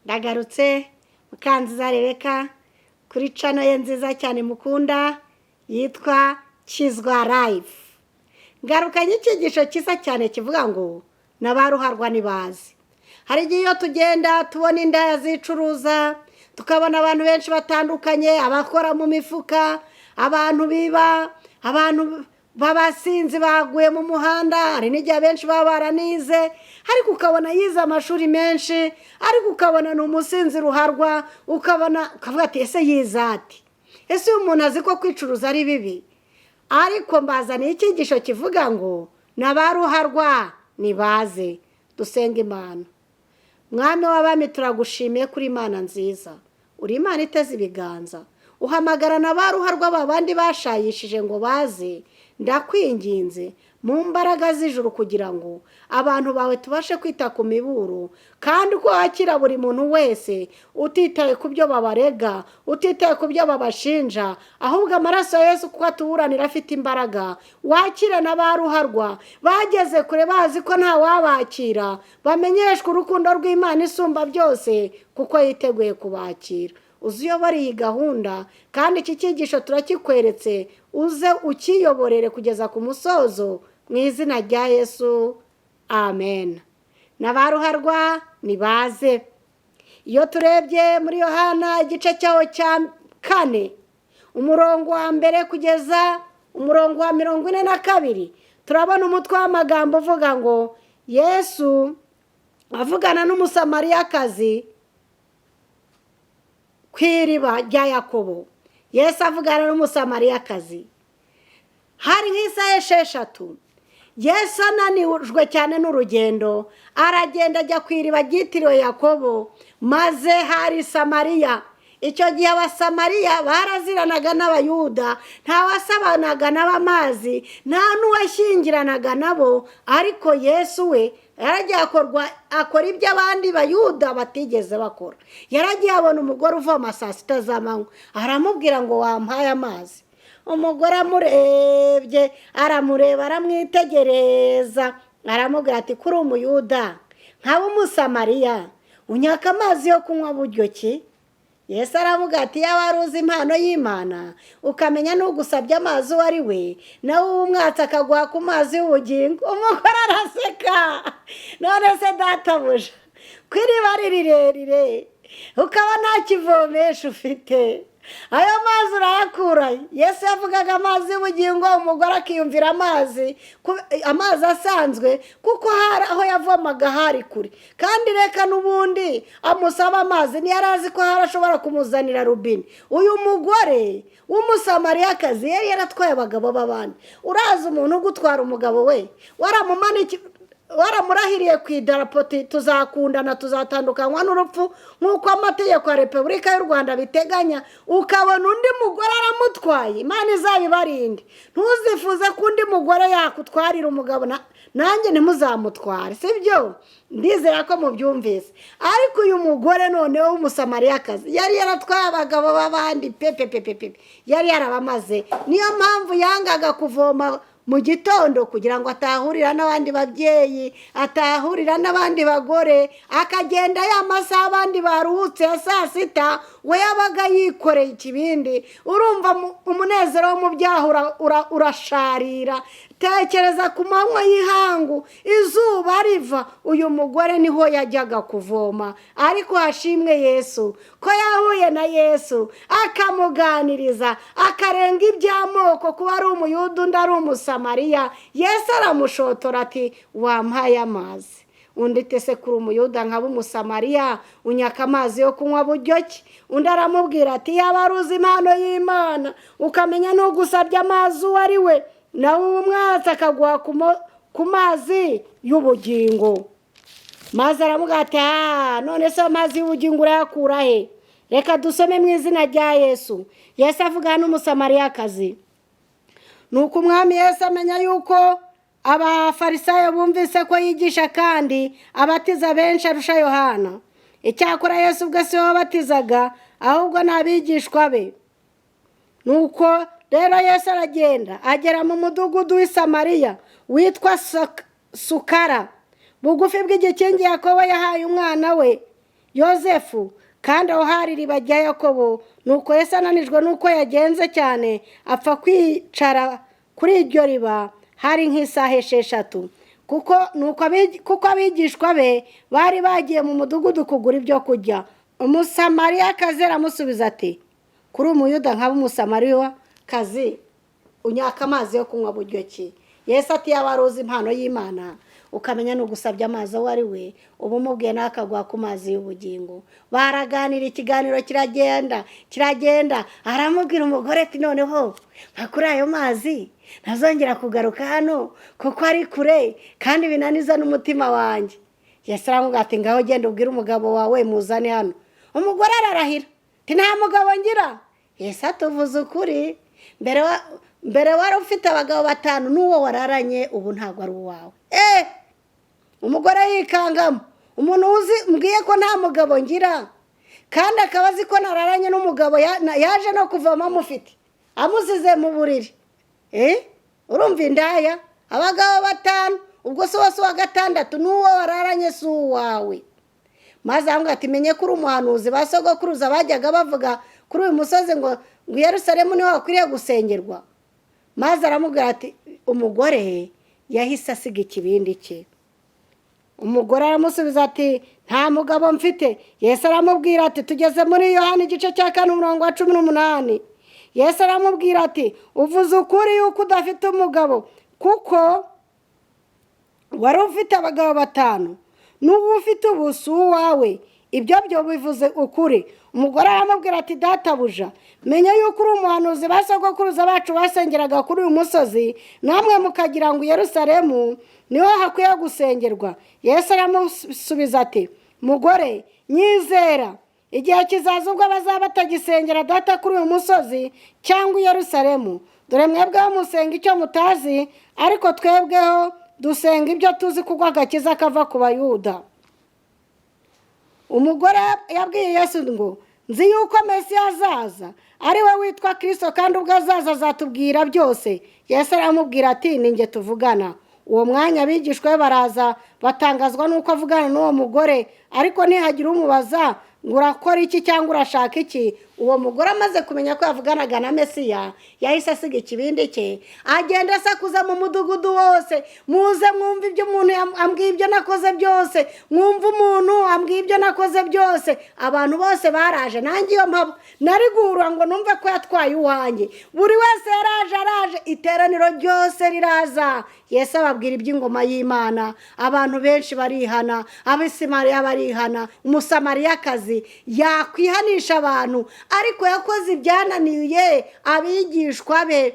Ndagarutse Mukanziza Rebecca kuri channel ye nziza cyane mukunda yitwa Kizwa Life. Ngarukanye icyigisho cyiza cyane kivuga ngo n'abaruharwa nibaze. Hari igihe iyo tugenda tubona indaya zicuruza, tukabona abantu benshi batandukanye, abakora mu mifuka, abantu biba, abantu babasinzi baguye mu muhanda, hari n'igihe benshi baba baranize, ariko ukabona yize amashuri menshi, ariko ukabona ni umusinzi ruharwa, ukavuga ati ese yize ati? Ese uyu muntu azi ko kwicuruza ari bibi? Ariko mbazaniye icyigisho kivuga ngo n'abaruharwa nibaze dusenga Imana. Mwami w'abami turagushimiye kuri Imana nziza, uri Imana iteze ibiganza, uhamagara n'abaruharwa babandi bashayishije ngo baze. Ndakwinginze mu mbaraga z'ijuru kugira ngo abantu bawe tubashe kwita ku miburo, kandi ko wakira buri muntu wese utitaye ku byo babarega, utitaye ku byo babashinja, ahubwo amaraso ya Yesu kuko atuburanira afite imbaraga. Wakira n'abaruharwa bageze kure bazi ko nta wabakira, bamenyeshwe urukundo rw'Imana isumba byose kuko yiteguye kubakira. Uziyobora iyi gahunda kandi iki cyigisho turakikweretse, uze ukiyoborere kugeza ku musozo mu izina rya Yesu, amen. N'abaruharwa nibaze. Iyo turebye muri Yohana igice cyaho cya 4 umurongo wa mbere kugeza umurongo wa 42, turabona umutwe w'amagambo uvuga ngo Yesu avugana n'umusamariyakazi kw'iriba rya Yakobo. Yesu avugana n'umusamariyakazi. Hari nk'isaha 6. Yesu ananijwe cyane n'urugendo, aragenda ajya kw'iriba ryitiriwe Yakobo, maze hari Samariya. Icyo gihe abasamariya baraziranaga n'abayuda, nta wasabanaga n'abamazi, nta n'uwashyingiranaga nabo, ariko Yesu we yaragiye akora ibyo abandi bayuda batigeze bakora. Yaragiye abona umugore uvoma saa 6 z'amanywa, aramubwira ngo wampaye amazi. Umugore amurebye, aramureba, aramwitegereza, aramubwira ati kuri umuyuda nkaba umusamariya unyaka amazi yo kunywa buryo ki? Yesu aravuga ati yaba aruzi impano y'Imana ukamenya n'ugusabye amazi uwo ari we, nawe umwatsi akaguha ku mazi y'ubugingo. Umugore araseka, none se databuja kw'iriba rirerire ukaba nta kivomesha ufite, ayo mazi urayakura? Yesu yavugaga amazi y'ubugingo, umugore akiyumvira amazi asanzwe kuko hari aho yavomaga hari kure, kandi reka n'ubundi amusaba amazi ntiyarazi ko hari ashobora kumuzanira rubini. Uyu mugore w'umusamariyakazi yari yaratwaye abagabo b'abandi. Urazi umuntu ugutwara umugabo we waramurahiriye ku idarapo tuzakundana tuzatandukanywa n'urupfu nk'uko amategeko ya Repubulika y'u Rwanda biteganya, ukabona undi mugore aramutwaye, Imana izabibarinde. Ntuzifuze ko undi mugore yakutwarira umugabo, nanjye ntimuzamutware, sibyo? Ndizera ko mubyumvise. Ariko uyu mugore noneho w'umusamariyakazi yari yaratwaye abagabo b'abandi pepepepepe, yari yarabamaze. Niyo mpamvu yangaga kuvoma mu gitondo kugira ngo atahurira n'abandi babyeyi, atahurira n'abandi bagore, akagenda ya masaha abandi baruhutse ya saa 6, we yabaga yikoreye ikibindi. Urumva umunezero wo mu byaha urasharira. Tekereza ku manywa y'ihangu izuba riva, uyu mugore niho yajyaga kuvoma. Ariko hashimwe Yesu ko yahuye na Yesu akamuganiriza, akarenga iby'amoko, kuba ari umuyuda undi ari umusamariya. Yesu aramushotora ati wampaye amazi. Undi tese kuri umuyuda nkaba umusamariya unyaka amazi yo kunywa buryo ki? Undi aramubwira ati yaba aruzi impano y'Imana ukamenya n'ugusabye amazi uwo ari we, nawe umwatsi akaguha ku mazi y'ubugingo. Maze aramubwira ati none se amazi y'ubugingo urayakura he? Reka dusome mu izina rya Yesu. Yesu avugana n'umusamariyakazi. Nuko umwami Yesu amenya yuko abafarisayo bumvise ko yigisha kandi abatiza benshi arusha Yohana. Icyakora Yesu ubwo si we wabatizaga, ahubwo n'abigishwa be. Nuko rero Yesu aragenda agera mu mudugudu w'i Samariya witwa Sukara, bugufi bw'igikingi Yakobo yahaye umwana we yozefu kandi aho hari iriba rya yakobo. Nuko Yesu ananijwe nuko yagenze cyane apfa kwicara kuri iryo riba hari nk'isaha 6. kuko abigishwa be bari bagiye mu mudugudu kugura ibyo kurya. Umusamariyakazi aramusubiza ati, kuri umuyuda nkaba umusamariyakazi unyaka amazi yo kunywa buryo ki? Yesu ati, yaba aruzi impano y'Imana ukamenya n'ugusabye amazi aho ari we, ubu umubwiye n'akaguha ku mazi y'ubugingo. Baraganira, ikiganiro kiragenda aramubwira umugore ati, noneho kuri ayo mazi ntazongera kugaruka hano kuko ari kure kandi binaniza n'umutima wanjye. Yesu aramubwira ati, ngaho genda ubwire umugabo wawe muzane hano. Umugore ararahira ati, nta mugabo ngira. Yesu atuvuze ukuri, mbere wari ufite abagabo 5 n'uwo wararanye ubu ntabwo ari uwawe. Umugore yikangamo, umuntu uzi mbwiye ko nta mugabo ngira kandi akaba azi ko nararanye n'umugabo yaje no kuvoma amufite amuzize mu buriri. Urumva indaya? Abagabo 5 ubwo se wose wa 6 n'uwo wararanye si uwawe. Maze avuga ati, menye kuri umuhanuzi basogokuruza bajyaga bavuga kuri uyu musozi ngo Yerusalemu niho hakwiriye gusengerwa. Maze aramubwira ati, umugore yahise asiga ikibindi cye. Umugore aramusubiza ati, nta mugabo mfite. Yesu aramubwira ati, tugeze muri Yohana igice cya 4:18. Yesu aramubwira ati, uvuze ukuri yuko udafite umugabo kuko wari ufite abagabo 5 n'ubu ufite ubusu wawe, ibyo byo bivuze ukuri. Umugore aramubwira ati, databuja, menya yuko uri umuhanuzi basogokuruza bacu basengeraga kuri uyu musozi, namwe mukagira ngo Yerusalemu niho hakwiye gusengerwa. Yesu aramusubiza ati, mugore nyizera, igihe kizaza ubwo bazaba batagisengera data kuri uyu musozi cyangwa Yerusalemu. Dore mwebweho musenga icyo mutazi, ariko twebweho dusenga ibyo tuzi kuko agakiza kava ku Bayuda. Umugore yabwiye Yesu ngo, nzi yuko Mesiya azaza ari we witwa Kristo, kandi ubwo azaza azatubwira byose. Yesu aramubwira ati, ninjye tuvugana. Uwo mwanya abigishwa be baraza batangazwa nuko avugana n'uwo mugore, ariko ntihagira umubaza ngo urakora iki cyangwa urashaka iki. Uwo mugore amaze kumenya ko yavuganaga na Mesiya, yahise asiga ikibindi cye agenda asakuza mu mudugudu wose, muze mwumve ibyo umuntu ambwiye ibyo nakoze byose, mwumve umuntu ambwiye ibyo nakoze byose. Abantu bose baraje, nanjye iyo mpamvu nari guhura ngo numve ko yatwaye uwanjye. Buri wese araje, iteraniro ryose riraza. Yesu ababwira iby'ingoma y'Imana, abantu benshi barihana, Abisamariya barihana. Umusamariyakazi yakwihanisha abantu, ariko yakoze ibyananiye abigishwa be.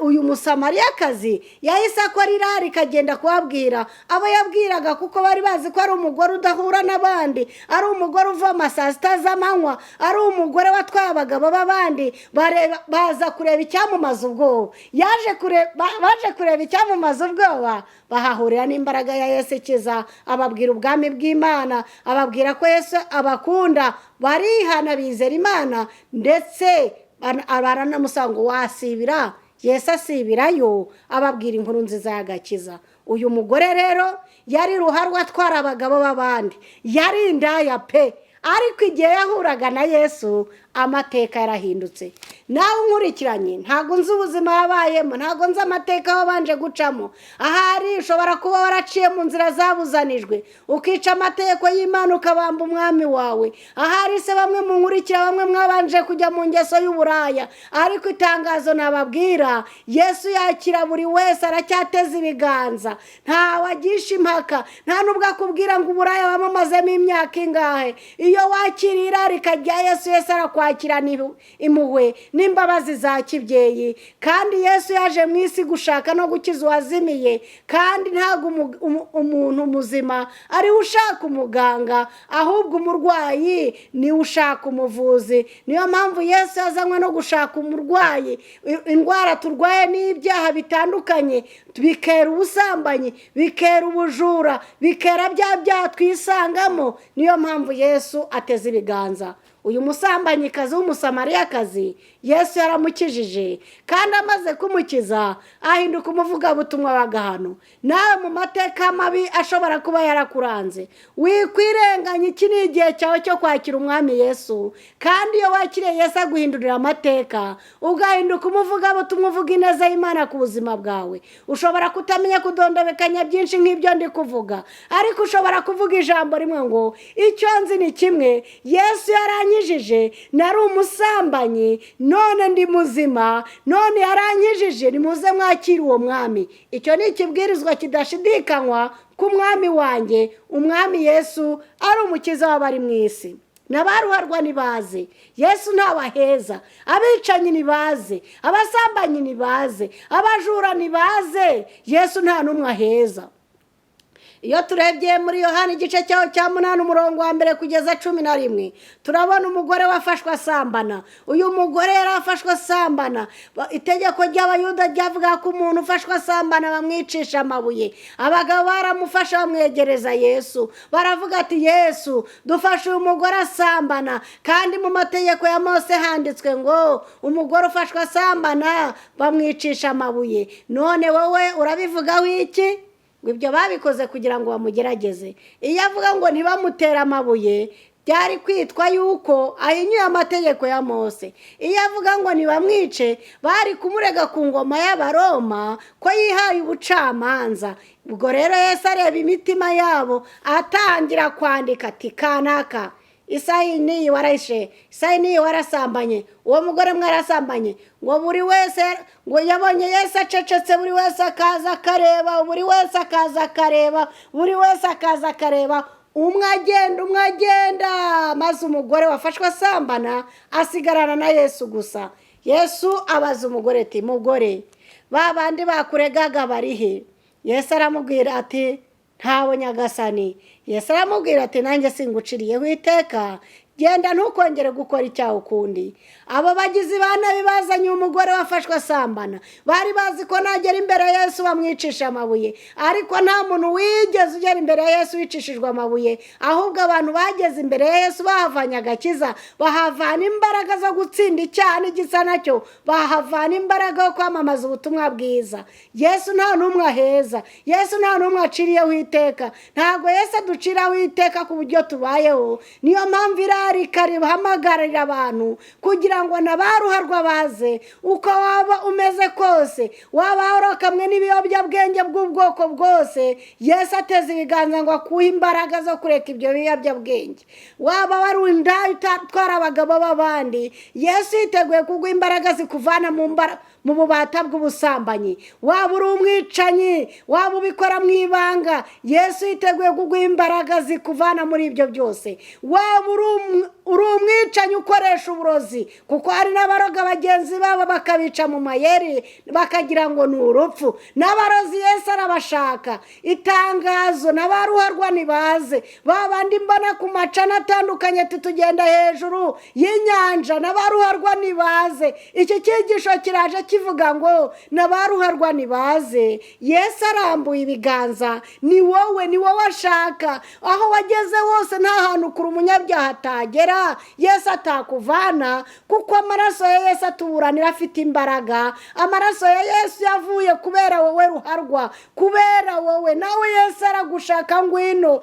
Uyu musamariyakazi yahise akora irari ikagenda kubabwira abo yabwiraga, kuko bari bazi ko ari umugore udahura n'abandi, ari umugore uvoma saa 6 z'amanywa, ari umugore watwaye abagabo b'abandi. Baza kureba icyamumaza ubwoba. Baje kureba icyamumaza ubwoba, bahahurira n'imbaraga ya Yesu ikiza, ababwira ubwami bw'Imana, ababwira ko Yesu abakunda. Barihana, bizera Imana, ndetse baranamusanga ngo wasibira. Yesu asibirayo, ababwira inkuru nziza y'agakiza. Uyu mugore rero yari ruharwa atwara abagabo b'abandi, yari indaya pe, ariko igihe yahuraga na Yesu amateka yarahindutse. Nawe unkurikiranye, ntago nzi ubuzima yabayemo, ntago nzi amateka wabanje gucamo. Ahari ushobora kuba waraciye mu nzira zabuzanijwe, ukica amategeko y'Imana ukabamba umwami wawe. Ahari se bamwe mu nkurikira, bamwe mwabanje kujya mu ngeso y'uburaya, ariko itangazo nababwira, Yesu yakira buri wese, aracyateza ibiganza, nta wagisha impaka, nta nubwo akubwira ngo uburaya wamamazemo imyaka ingahe. Iyo wakirira rikajya Yesu, Yesu arakwakirana impuhwe n'imbabazi za kibyeyi. Kandi Yesu yaje mu isi gushaka no gukiza uwazimiye, kandi ntago umuntu muzima ari ushaka umuganga, ahubwo umurwayi ni ushaka umuvuzi. Niyo mpamvu Yesu yazanywe no gushaka umurwayi. Indwara turwaye n'ibyaha bitandukanye, bikera ubusambanyi, bikera ubujura, bikera bya twisangamo. Niyo mpamvu Yesu ateze ibiganza. uyu musambanyikazi w'umusamariyakazi Yesu yaramukijije, kandi amaze kumukiza ahinduka umuvugabutumwa w'agahano. Nawe mu mateka mabi ashobora kuba yarakuranze, wikwirenganya, iki ni igihe cyawe cyo kwakira umwami Yesu. Kandi iyo wakiriye Yesu aguhindurira amateka, ugahinduka umuvugabutumwa uvuga ineza y'Imana ku buzima bwawe. Ushobora kutamenya kudondobekanya byinshi nk'ibyo ndi kuvuga, ariko ushobora kuvuga ijambo rimwe ngo icyo nzi ni kimwe, Yesu yaranyijije, nari umusambanyi none ndi muzima, none yaranyijije, nimuze mwakira uwo mwami. Icyo ni ikibwirizwa kidashidikanywa ku mwami wanjye, umwami Yesu ari umukiza w'abari mu isi. N'abaruharwa nibaze, Yesu ntabaheza. Abicanyi nibaze, abasambanyi nibaze, abajura nibaze, Yesu nta n'umwe aheza. Iyo turebye muri Yohana igice cyaho cya 8 umurongo wa mbere kugeza 11, turabona umugore wafashwe asambana. Uyu mugore yarafashwe asambana. Itegeko ry'Abayuda ryavuga ko umuntu ufashwe asambana bamwicisha amabuye. Abagabo baramufasha bamwegereza Yesu, baravuga ati Yesu dufashe uyu mugore asambana, kandi mu mategeko ya Mose handitswe ngo umugore ufashwe asambana bamwicisha amabuye. None wowe urabivugaho iki? Ibyo babikoze kugira ngo bamugerageze. Iyo avuga ngo ntibamutera amabuye, byari kwitwa yuko ahinyuye amategeko ya Mose. Iyo avuga ngo ntibamwice, bari kumurega ku ngoma y'Abaroma ko yihaye ubucamanza. Ubwo rero Yesu areba imitima yabo, atangira kwandika ati kanaka Isayi niyi warayishe, Isayi niyi warasambanye, uwo mugore mwarasambanye. Ngo buri wese, ngo yabonye Yesu acecetse, buri wese akaza akareba, buri wese akaza akareba, buri wese akaza akareba. Umwe agenda, maze umugore wafashwe asambana asigarana na Yesu gusa. Yesu abaza umugore ati mugore, babandi bakuregaga barihe? Yesu aramubwira ati ntawe nyagasani. Yesu aramubwira ati nanjye singuciriyeho iteka, genda ntukongere gukora icyaha ukundi. Abo bagizi ba nabi bazanye umugore wafashwe asambana, bari bazi ko nagera imbere ya Yesu bamwicisha amabuye, ariko nta muntu wigeze ugera imbere ya Yesu wicishijwe amabuye. Ahubwo abantu bageze imbere ya Yesu bahavanye agakiza, bahavana imbaraga zo gutsinda icyaha n'igisa nacyo, bahavana imbaraga yo kwamamaza ubutumwa bwiza. Yesu nta n'umwe aheza, Yesu nta n'umwe aciriyeho iteka. Ntabwo Yesu aduciraho iteka ku buryo tubayeho. Niyo mpamvu hamagarira abantu kugira ngo n'abaruharwa baze. Uko waba umeze kose, waba warakamwe n'ibiyobyabwenge bw'ubwoko bwose, Yesu ateze ibiganza ngo akuhe imbaraga zo kureka ibyo biyobyabwenge. Waba warundaye utatwara abagabo b'abandi, Yesu yiteguye kuguha imbaraga zikuvana mu bubata bw'ubusambanyi. Waba uri umwicanyi, waba ubikora mu ibanga, Yesu yiteguye kuguha imbaraga zikuvana muri ibyo byose. Waba uri umwicanyi ukoresha uburozi, kuko hari n'abaroga bagenzi babo bakabica mu mayeri bakagira ngo ni urupfu. N'abarozi Yesu arabashaka. Itangazo n'abaruharwa nibaze, babandi mbona ku macana atandukanye tugenda hejuru y'inyanja, n'abaruharwa nibaze. Iki cyigisho kiraje kivuga ngo n'abaruharwa nibaze. Yesu arambuye ibiganza, ni wowe ashaka. Aho wageze hose nta hantu kuri umunyabyaha atagera Yesu atakuvana, kuko amaraso ya Yesu atuburanira afite imbaraga. Amaraso ya Yesu yavuye kubera wowe ruharwa, kubera wowe. Nawe Yesu aragushaka, ngwino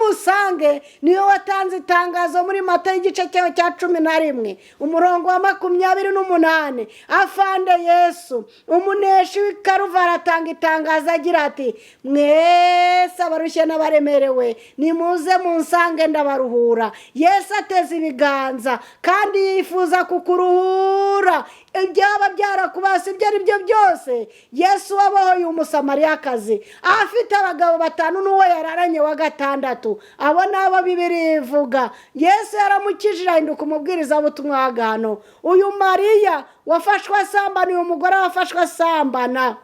umusange. Niyo watanze itangazo muri Matayo igice cyaho cya 11 umurongo wa 28. Afande Yesu umuneshi w'Ikaruvari atanga itangazo agira ati mwese abarushye n'abaremerewe nimuze munsange ndabaruhura. Yesu ateze ibiganza kandi yifuza kukuruhura. Ibyaba byarakubase ibyo ari byo byose, Yesu wabohoye umusamariyakazi afite abagabo 5 n'uwo yararanye wa 6. Abo nabo Bibiliya ivuga. Yesu yaramukijije ahinduka umubwiriza w'ubutumwa w'agahano. Uyu Mariya wafashwe asambana, uyu mugore wafashwe asambana,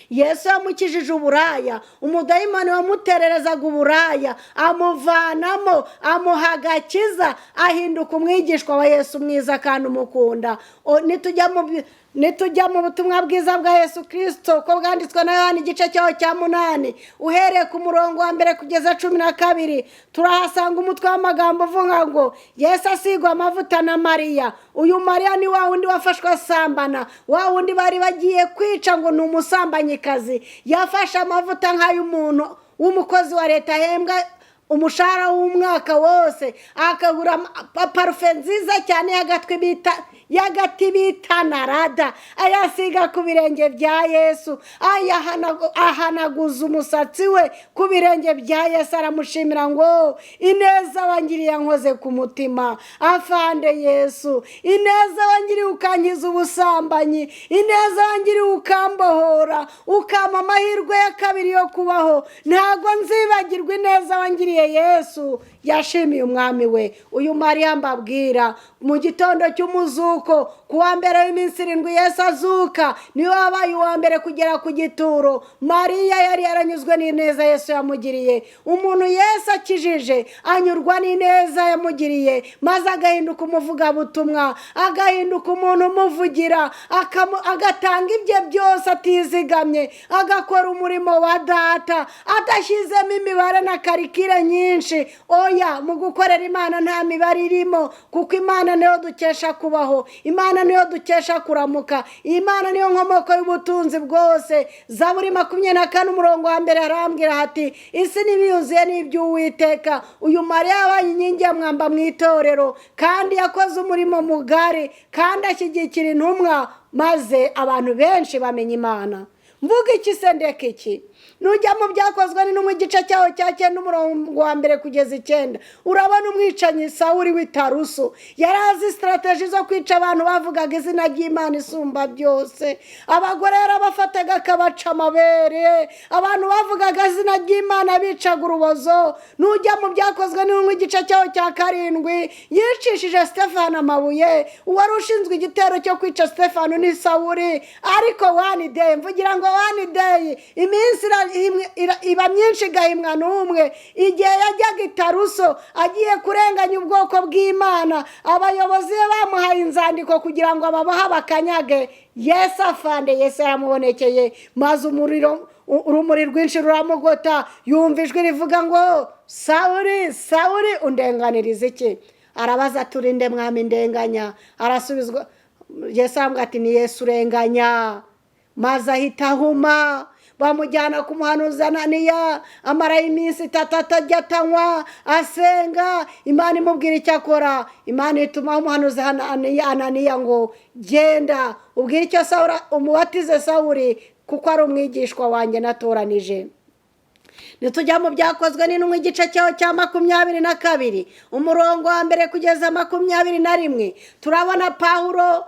Yesu yamukijije uburaya. Umudayimoni wamutererezaga uburaya amuvanamo, amuha agakiza, ahinduka umwigishwa wa Yesu mwiza kandi umukunda. Nitujya nitujya mu butumwa bwiza bwa Yesu Kristo ko bwanditswe na Yohana igice cyaho cya 8 uhereye ku murongo wa mbere kugeza 12 turahasanga umutwe w'amagambo uvuga ngo Yesu asigwa amavuta na Mariya. Uyu Mariya ni wa wundi wafashwe asambana, wa wundi bari bagiye kwica ngo ni umusambanyikazi. Yafashe amavuta nk'ay'umuntu w'umukozi wa leta ahembwa umushahara w'umwaka wose, akagura parufe nziza cyane y'agati bita narada, ayasiga ku birenge bya Yesu, ahanaguza umusatsi we ku birenge bya Yesu, aramushimira ngo ineza wangiriye nkoze ku mutima afande Yesu, ineza wangiriye ukankiza ubusambanyi, ineza wangiriye ukambohora, ukama amahirwe ya kabiri yo kubaho, ntago nzibagirwa ineza wangiriye Yesu. Yashimiye umwami we. Uyu Mariya mbabwira mu gitondo cy'umuzuko kuwa mbere w'iminsi 7 Yesu azuka, niwe wabaye uwa mbere kugera ku gituro. Mariya yari yaranyuzwe n'ineza Yesu yamugiriye. Umuntu Yesu akijije anyurwa n'ineza yamugiriye, maze agahinduka umuvuga butumwa, agahinduka umuntu umuvugira, agatanga ibye byose atizigamye, agakora umurimo wa data adashyizemo imibare na karikire nyinshi. Oya, mu gukorera Imana nta mibare irimo, kuko Imana niyo dukesha kubaho, Imana niyo dukesha kuramuka, Imana niyo nkomoko y'ubutunzi bwose. Zaburi 24 umurongo wa mbere arambwira hati isi n'ibiyuzuye n'iby'Uwiteka. Uyu Mariya yabaye inkingi ya mwamba mu itorero, kandi yakoze umurimo mugari, kandi ashyigikira intumwa, maze abantu benshi bamenya Imana. Mvuga iki se ndeke iki? Nujya mu byakozwe n'intumwa igice cyaho cya 9 umurongo wa mbere kugeza 9 urabona umwicanyi Sawuli w'Itaruso yarazi strategy zo kwica abantu bavugaga izina ry'Imana isumba byose. Abagore yarabafataga akabaca amabere, abantu bavugaga izina ry'Imana bicaga urubozo. Nujya mu byakozwe n'intumwa igice cyaho cya 7 yicishije Stefano amabuye. Uwari ushinzwe igitero cyo kwica Stefano ni Sawuli. Ariko one day, mvugira ngo one day, iminsi iba myinshi gahimwa n'umwe. Igihe yajyaga Itaruso agiye kurenganya ubwoko bw'Imana, abayobozi bamuhaye inzandiko kugira ngo ababaha bakanyage. Yesu afande Yesu yaramubonekeye, maze urumuri rwinshi ruramugota, yumva ijwi rivuga ngo Sawuli, Sawuli, undenganiriza iki? Arabaza, turinde mwami ndenganya? Arasubizwa, Yesu amubwira ati ni Yesu urenganya. Maze ahita ahuma, bamujyana ku muhanuzi Ananiya, amara iminsi 3 atajya atanywa asenga. Imana imubwira icyo akora. Imana ituma umuhanuzi Ananiya ngo genda ubwire icyo Sawuli, umubatize Sawuli, kuko ari umwigishwa wanjye natoranije. Nitujya mu byakozwe n'intumwa igice cyaho cya 22 umurongo wa mbere kugeza 21 turabona Pawulo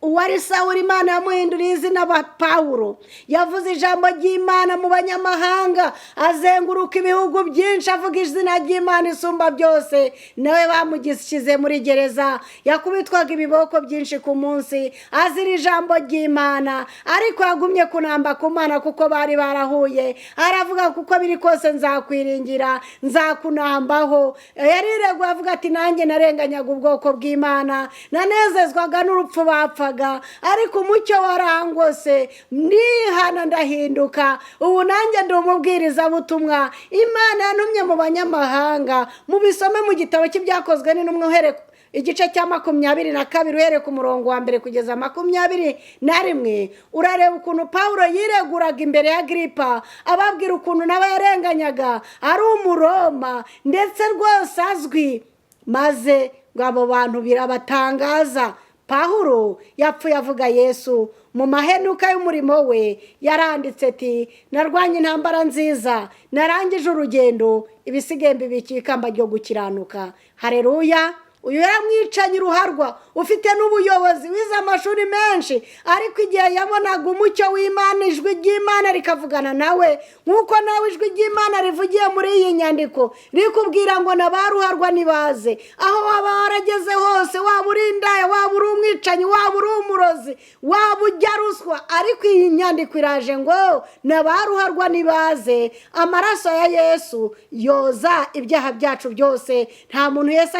wari Sawuli Imana yamuhinduriye izina ba Pawulo. Yavuze ijambo ry'Imana mu banyamahanga, azenguruka ibihugu byinshi avuga izina ry'Imana isumba byose. Nawe bamugishyize muri gereza, yakubitwaga ibiboko byinshi ku munsi azira ijambo ry'Imana, ariko yagumye kunamba ku Mana kuko bari barahuye. Aravuga kuko biri kose nzakwiringira, nzakunambaho. Yariregwa avuga ati nanjye narenganyaga ubwoko bw'Imana, nanezezwaga n'urupfu bapfaga, ariko umucyo warangose, ndihana ndahinduka. Ubu nanjye ndi umubwiriza butumwa. Imana yantumye mu banyamahanga. Mubisome mu gitabo cy'ibyakozwe n'intumwa uhereye igice cya 22 uhereye ku murongo wa mbere kugeza 21 urareba ukuntu Pawulo yireguraga imbere ya Agripa, ababwira ukuntu nawe yarenganyaga, ari Umuroma ndetse rwose azwi. Maze ngabo bantu birabatangaza. Pawulo yapfuye avuga Yesu. Mu mahenuka y'umurimo we yaranditse ati narwanye intambara nziza, narangije urugendo, ibisigaye mbibiki ikamba ryo gukiranuka. Haleluya. Uyu yaramwicanye ruharwa, ufite n'ubuyobozi, wize amashuri menshi, ariko igihe yabonaga umucyo w'Imana, ijwi ry'Imana rikavugana nawe, nk'uko nawe ijwi ry'Imana rivugiye muri iyi nyandiko rikubwira ngo nabaruharwa nibaze. Aho waba warageze hose, waba uri indaya, waba uri umwicanyi, waba uri umurozi, waba ujya ruswa, ariko iyi nyandiko iraje ngo nabaruharwa nibaze. Amaraso ya Yesu yoza ibyaha byacu byose. Nta muntu Yesu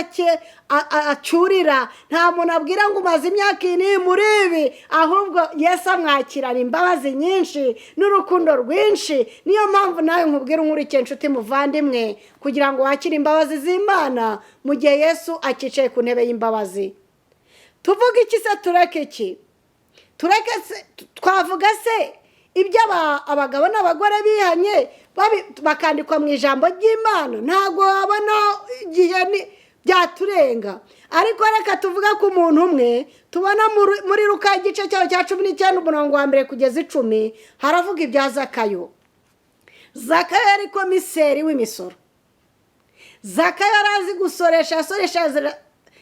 acurira, nta muntu abwira ngo umaze imyaka iyi muri ibi, ahubwo Yesu amwakirana imbabazi nyinshi n'urukundo rwinshi. Niyo mpamvu nawe nkubwira nkurikiye inshuti muvandimwe, kugira ngo wakire imbabazi z'Imana mu gihe Yesu akicaye ku ntebe y'imbabazi. Tuvuga iki se? Tureke iki? Tureke se? Twavuga se ibyo abagabo n'abagore bihanye bakandikwa mu ijambo ry'Imana? Ntabwo wabona igihe byaturenga. Ariko reka tuvuga ku muntu umwe tubona muri Luka igice cyaho cya 19 umurongo wa mbere kugeza 10, haravuga ibya Zakayo. Zakayo yari komiseri w'imisoro. Zakayo arazi gusoresha,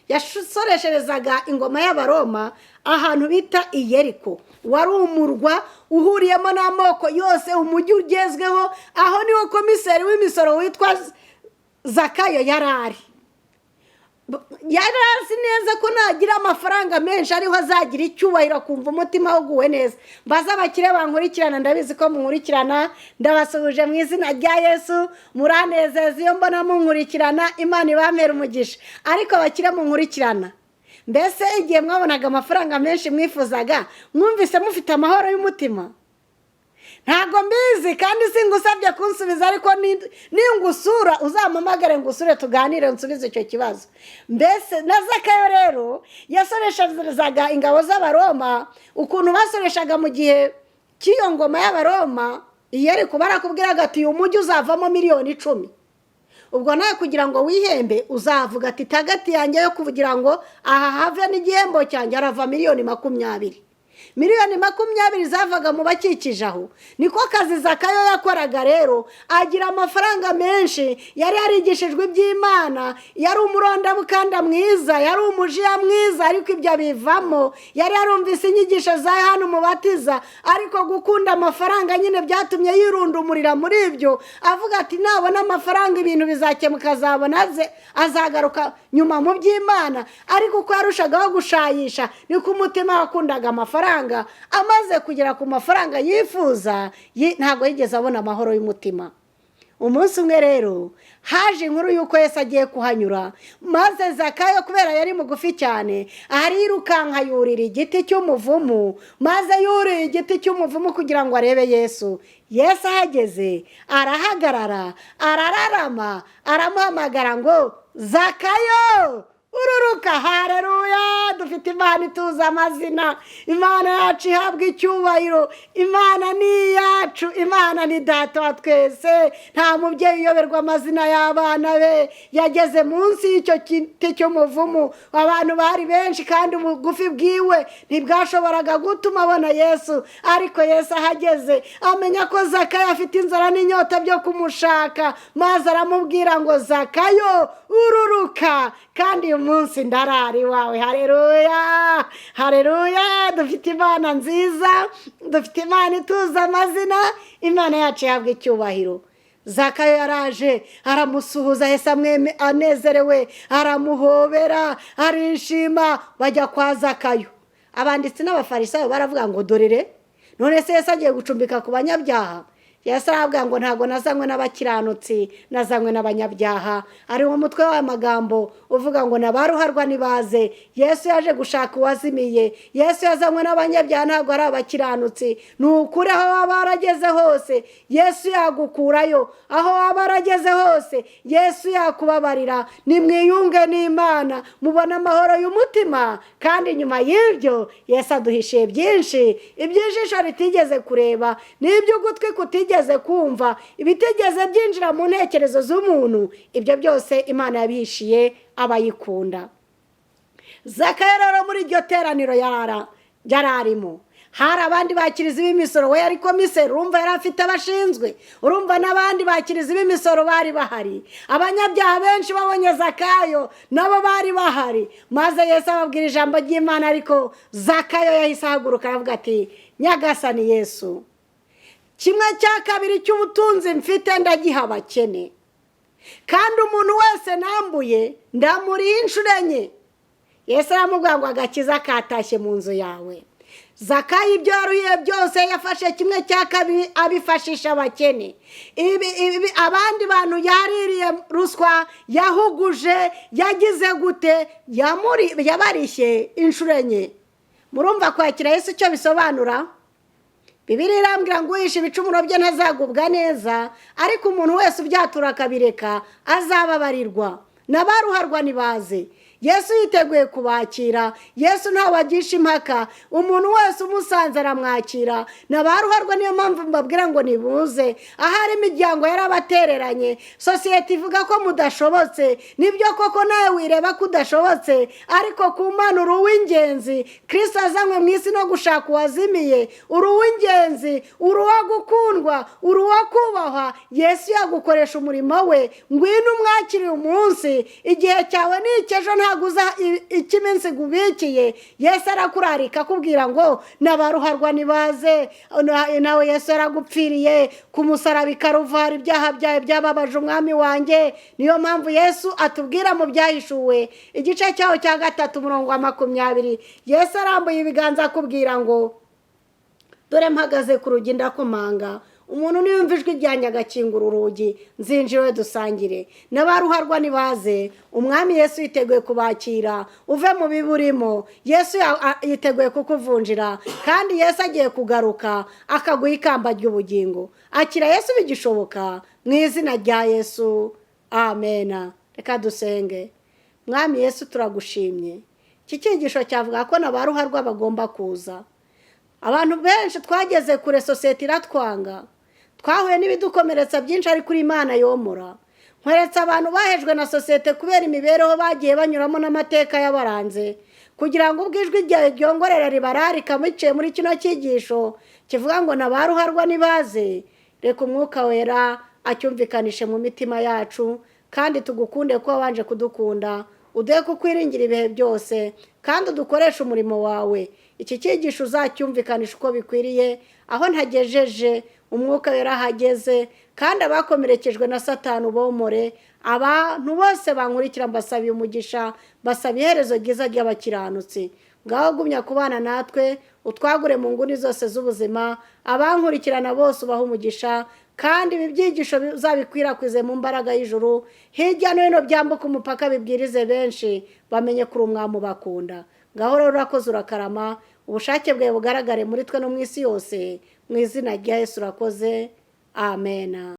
yasoresherezaga ingoma y'Abaroma ahantu bita Iyeriko. Wari umurwa uhuriyemo n'amoko yose, umujyi ugezweho. Aho niho komiseri w'imisoro witwa Zakayo yarari. Yarazi neza ko nagira amafaranga menshi ariho azagira icyubahiro, kumva umutima uguwe neza. Mbaza abakire bankurikirana, ndabizi ko munkurikirana, ndabasuhuje mu izina rya Yesu. Muranezeza iyo mbona munkurikirana, Imana ibamere umugisha. Ariko abakire munkurikirana, mbese igihe mwabonaga amafaranga menshi mwifuzaga, mwumvise mufite amahoro y'umutima? Ntago mbizi, kandi singusabye kunsubiza, ariko ningusura uzampamagare ngusure tuganire nsubize icyo kibazo. Mbese na Zakayo rero yasoresherezaga ingabo z'Abaroma, ukuntu basoreshaga mu gihe cy'iyo ngoma y'Abaroma. Iyeriko barakubwiraga ati uyu mujyi uzavamo miliyoni 10. Ubwo nawe kugira ngo wihembe uzavuga ati tagati yanjye yo kugira ngo aha have n'igihembo cyanjye arava miliyoni 20. Miliyoni 20 zavaga mu bakikije aho. Niko kazi Zakayo yakoraga rero, agira amafaranga menshi. Yari yarigishijwe iby'Imana, yari umurondabukanda mwiza, yari umujiya mwiza, ariko ibyo bivamo. Yari yarumvise inyigisho za Yohana Umubatiza, ariko gukunda amafaranga nyine byatumye yirundumurira muri ibyo. Avuga ati nabona amafaranga ibintu bizakemuka, azabona azagaruka nyuma mu by'Imana. Ariko uko yarushagaho gushayisha, niko umutima wakundaga amafaranga. Amaze kugera ku mafaranga yifuza, ntago yigeze abona amahoro y'umutima. Umunsi umwe rero haje inkuru yuko Yesu agiye kuhanyura, maze Zakayo kubera yari mugufi cyane arirukanka yurira igiti cy'umuvumu, maze yuriye igiti cy'umuvumu kugira ngo arebe Yesu. Yesu ahageze arahagarara, arararama, aramuhamagara ngo Zakayo ururuka. Haleluya! Dufite Imana ituza amazina. Imana yacu ihabwa icyubahiro. Imana ni yacu, Imana ni data wa twese. Nta mubyeyi uyoberwa amazina y'abana be. Yageze munsi y'icyo giti cy'umuvumu, abantu bari benshi kandi ubugufi bwiwe ntibwashoboraga gutuma abona Yesu. Ariko Yesu ahageze amenya ko Zakayo afite inzara n'inyota byo kumushaka, maze aramubwira ngo Zakayo ururuka, kandi uyu munsi ndarari wawe. Haleluya! Haleluya! Dufite Imana nziza, dufite Imana ituza amazina. Imana yacu ihabwa icyubahiro. Zakayo yaraje aramusuhuza, Yesu anezerewe, aramuhobera, arishima. Bajya kwa Zakayo. Abanditsi n'abafarisayo baravuga ngo dorere, none se Yesu agiye gucumbika ku banyabyaha? Yesu aravuga ngo ntago nazanywe n'abakiranutsi, nazanywe n'abanyabyaha. Ari mu mutwe w'amagambo uvuga ngo nabaruharwa nibaze. Yesu yaje gushaka uwazimiye. Yesu yazanywe n'abanyabyaha, ntago ari abakiranutsi. Nukuri aho waba warageze hose Yesu yagukurayo, aho waba warageze hose Yesu yakubabarira. Nimwiyunge n'Imana mubona amahoro y'umutima, kandi nyuma y'ibyo Yesu aduhishiye byinshi, iby'ijisho ritigeze kureba, n'ibyo ugutwi kutigeze kumva, ibitegeze byinjira mu ntekerezo z'umuntu. Ibyo byose Imana yabihishiye abayikunda. Zakayo rero muri iryo teraniro yararimo hari abandi bakirizi b'imisoro. We yari komiseri, urumva yari afite abashinzwe. Urumva n'abandi bakirizi b'imisoro bari bahari. Abanyabyaha benshi babonye Zakayo nabo bari bahari. Maze Yesu ababwira ijambo ry'Imana, ariko Zakayo yahise ahaguruka aravuga ati Nyagasani Yesu, 1/2 cy'ubutunzi mfite ndagiha abakene, kandi umuntu wese nambuye ndamuriye inshuro enye. Yesu aramubwira ngo agakiza katashye mu nzu yawe. Zakayo ibyo yaruhiye byose yafashe kimwe cya kabiri abifashisha abakene. Abandi bantu yaririye ruswa, yahuguje, yagize gute, yabarishye inshuro enye. Murumva kwakira Yesu icyo bisobanura? Bibiliya irambwira ngo uhisha ibicumuro bye ntazagubwa neza, ariko umuntu wese ubyatura akabireka azababarirwa. N'abaruharwa nibaze. Yesu yiteguye kubakira. Yesu ntawagisha impaka. Umuntu wese umusanze aramwakira. N'abaruharwa niyo mpamvu mbabwira ngo nibuze. Ahari imiryango yarabatereranye, sosiyete ivuga ko mudashobotse, nibyo koko nawe wireba ko udashobotse, ariko ku Mana uri uw'ingenzi. Kristo azanywe mu isi no gushaka uwazimiye. Uri uw'ingenzi, uri uwo gukundwa, uri uwo kubahwa. Yesu yagukoresha umurimo we. Ngwino umwakiriye umunsi. Igihe cyawe ni icyejo, guza ikiminsi gubikiye. Yesu arakurarika akubwira ngo n'abaruharwa nibaze. Nawe Yesu yaragupfiriye ku musaraba Karuvari, ibyaha byawe byababaje umwami wanjye. Niyo mpamvu Yesu atubwira mu Byahishuwe igice cyaho cya 3 umurongo wa 20, Yesu arambuye ibiganza akubwira ngo dore mpagaze ku rugi ndakomanga. Umuntu niyumva ijwi ryanjye agakingura urugi, nzinjire dusangire. N'abaruharwa nibaze. Umwami Yesu yiteguye kubakira. Uve mu biburimo. Yesu yiteguye kukuvunjira, kandi Yesu agiye kugaruka akaguha ikamba ry'ubugingo. Akira Yesu bigishoboka, mu izina rya Yesu, amen. Reka dusenge. Mwami Yesu turagushimye. Iki cyigisho cyavuga ko n'abaruharwa bagomba kuza. Abantu benshi twageze kure, sosiyete iratwanga. Twahuye n'ibidukomeretsa byinshi, ari kuri Imana yomora. Nkweretse abantu bahejwe na sosiyete kubera imibereho bagiye banyuramo n'amateka y'abaranze, kugira ngo ubwijwi ryawe ryongorera ribararika muciye muri kino cyigisho kivuga ngo n'abaruharwa nibaze. Reka Umwuka Wera acyumvikanishe mu mitima yacu, kandi tugukunde ko wabanje kudukunda. Uduhe kukwiringira ibihe byose, kandi udukoresha umurimo wawe. Iki cyigisho uzacyumvikanisha uko bikwiriye, aho ntagejeje Umwuka Wera hageze, kandi abakomerekejwe na Satani ubomore. Abantu bose bankurikira mbasabiye umugisha, basabiye iherezo ryiza ry'Abakiranutsi. Ngaho gumya kubana natwe, utwagure mu nguni zose z'ubuzima. Abankurikirana bose ubaha umugisha, kandi ibi byigisho bizabikwirakwize mu mbaraga y'ijuru, hirya no hino byambuka umupaka, bibwirize benshi bamenye kuri umwami ubakunda. Ngaho rero urakoze, urakarama. Ubushake bwawe bugaragare muri twe no mu isi yose, mu izina rya Yesu urakoze, amen.